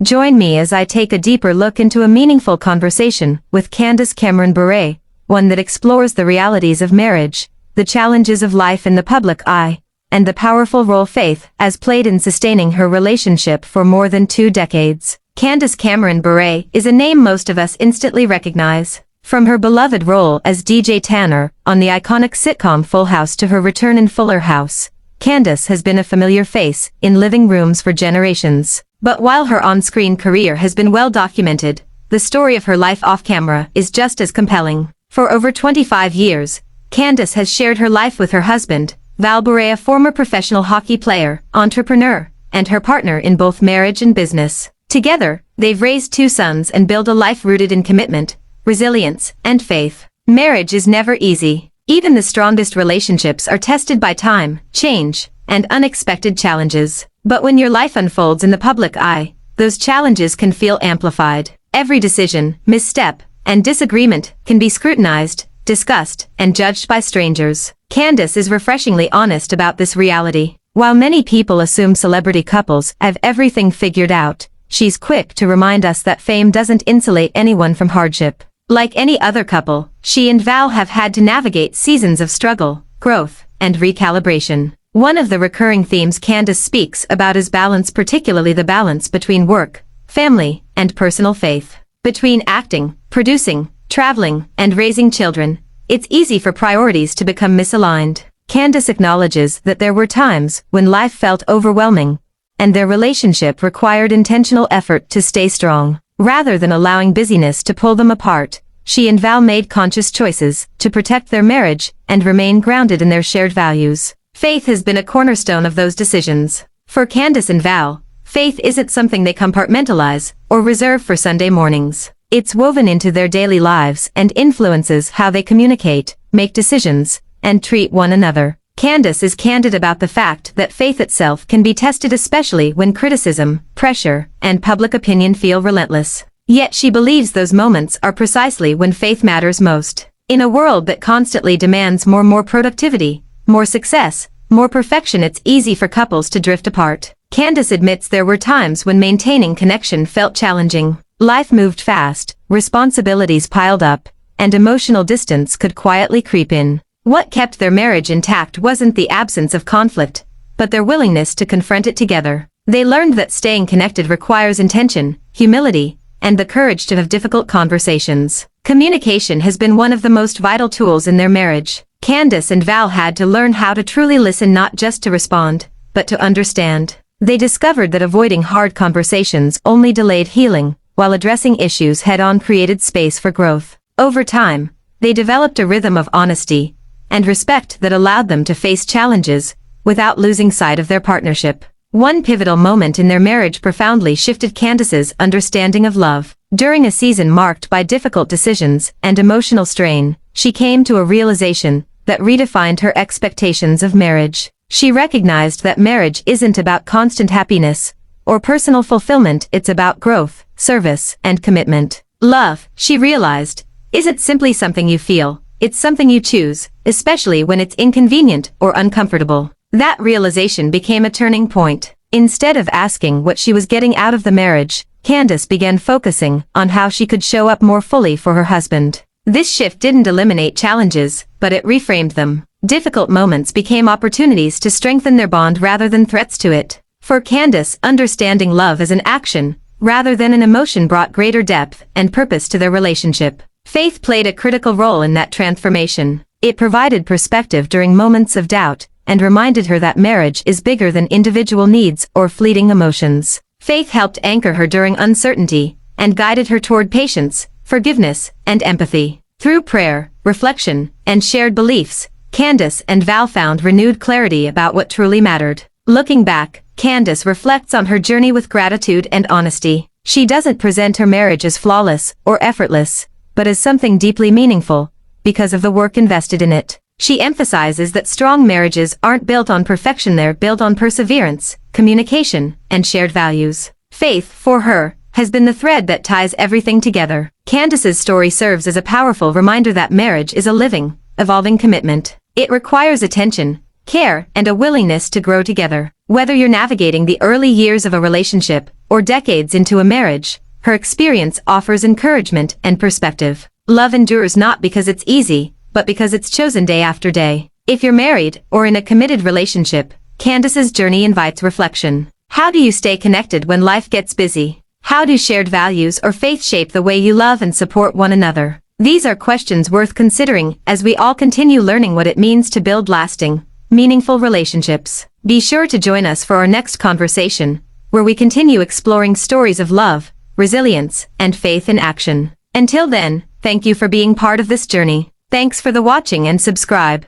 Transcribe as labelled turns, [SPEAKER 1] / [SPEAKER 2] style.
[SPEAKER 1] Join me as I take a deeper look into a meaningful conversation with Candace Cameron Bure, one that explores the realities of marriage, the challenges of life in the public eye, and the powerful role faith has played in sustaining her relationship for more than 2 decades. Candace Cameron Bure is a name most of us instantly recognize. From her beloved role as DJ Tanner on the iconic sitcom Full House to her return in Fuller House, Candace has been a familiar face in living rooms for generations. But while her on-screen career has been well documented, the story of her life off-camera is just as compelling. For over 25 years, Candace has shared her life with her husband, Val Bure, a former professional hockey player, entrepreneur, and her partner in both marriage and business. Together, they've raised 2 sons and built a life rooted in commitment, resilience, and faith. Marriage is never easy. Even the strongest relationships are tested by time, change, and unexpected challenges. But when your life unfolds in the public eye, those challenges can feel amplified. Every decision, misstep, and disagreement can be scrutinized, discussed, and judged by strangers. Candace is refreshingly honest about this reality. While many people assume celebrity couples have everything figured out, she's quick to remind us that fame doesn't insulate anyone from hardship. Like any other couple, she and Val have had to navigate seasons of struggle, growth, and recalibration. One of the recurring themes Candace speaks about is balance, particularly the balance between work, family, and personal faith. Between acting, producing, traveling, and raising children, it's easy for priorities to become misaligned. Candace acknowledges that there were times when life felt overwhelming, and their relationship required intentional effort to stay strong. Rather than allowing busyness to pull them apart, she and Val made conscious choices to protect their marriage and remain grounded in their shared values. Faith has been a cornerstone of those decisions. For Candace and Val, faith isn't something they compartmentalize or reserve for Sunday mornings. It's woven into their daily lives and influences how they communicate, make decisions, and treat one another. Candace is candid about the fact that faith itself can be tested, especially when criticism, pressure, and public opinion feel relentless. Yet she believes those moments are precisely when faith matters most. In a world that constantly demands more productivity, more success, more perfection, it's easy for couples to drift apart. Candace admits there were times when maintaining connection felt challenging. Life moved fast, responsibilities piled up, and emotional distance could quietly creep in. What kept their marriage intact wasn't the absence of conflict, but their willingness to confront it together. They learned that staying connected requires intention, humility, and the courage to have difficult conversations. Communication has been one of the most vital tools in their marriage. Candace and Val had to learn how to truly listen, not just to respond, but to understand. They discovered that avoiding hard conversations only delayed healing, while addressing issues head-on created space for growth. Over time, they developed a rhythm of honesty and respect that allowed them to face challenges without losing sight of their partnership. One pivotal moment in their marriage profoundly shifted Candace's understanding of love. During a season marked by difficult decisions and emotional strain, she came to a realization that redefined her expectations of marriage. She recognized that marriage isn't about constant happiness or personal fulfillment, it's about growth, service, and commitment. Love, she realized, isn't simply something you feel, it's something you choose, especially when it's inconvenient or uncomfortable. That realization became a turning point. Instead of asking what she was getting out of the marriage, Candace began focusing on how she could show up more fully for her husband. This shift didn't eliminate challenges, but it reframed them. Difficult moments became opportunities to strengthen their bond rather than threats to it. For Candace, understanding love as an action, rather than an emotion, brought greater depth and purpose to their relationship. Faith played a critical role in that transformation. It provided perspective during moments of doubt, and reminded her that marriage is bigger than individual needs or fleeting emotions. Faith helped anchor her during uncertainty, and guided her toward patience, forgiveness, and empathy. Through prayer, reflection, and shared beliefs, Candace and Val found renewed clarity about what truly mattered. Looking back, Candace reflects on her journey with gratitude and honesty. She doesn't present her marriage as flawless or effortless, but as something deeply meaningful, because of the work invested in it. She emphasizes that strong marriages aren't built on perfection, they're built on perseverance, communication, and shared values. Faith, for her, has been the thread that ties everything together. Candace's story serves as a powerful reminder that marriage is a living, evolving commitment. It requires attention, care, and a willingness to grow together. Whether you're navigating the early years of a relationship or decades into a marriage, her experience offers encouragement and perspective. Love endures not because it's easy, but because it's chosen day after day. If you're married or in a committed relationship, Candace's journey invites reflection. How do you stay connected when life gets busy? How do shared values or faith shape the way you love and support one another? These are questions worth considering as we all continue learning what it means to build lasting, meaningful relationships. Be sure to join us for our next conversation, where we continue exploring stories of love, resilience, and faith in action. Until then, thank you for being part of this journey. Thanks for the watching and subscribe.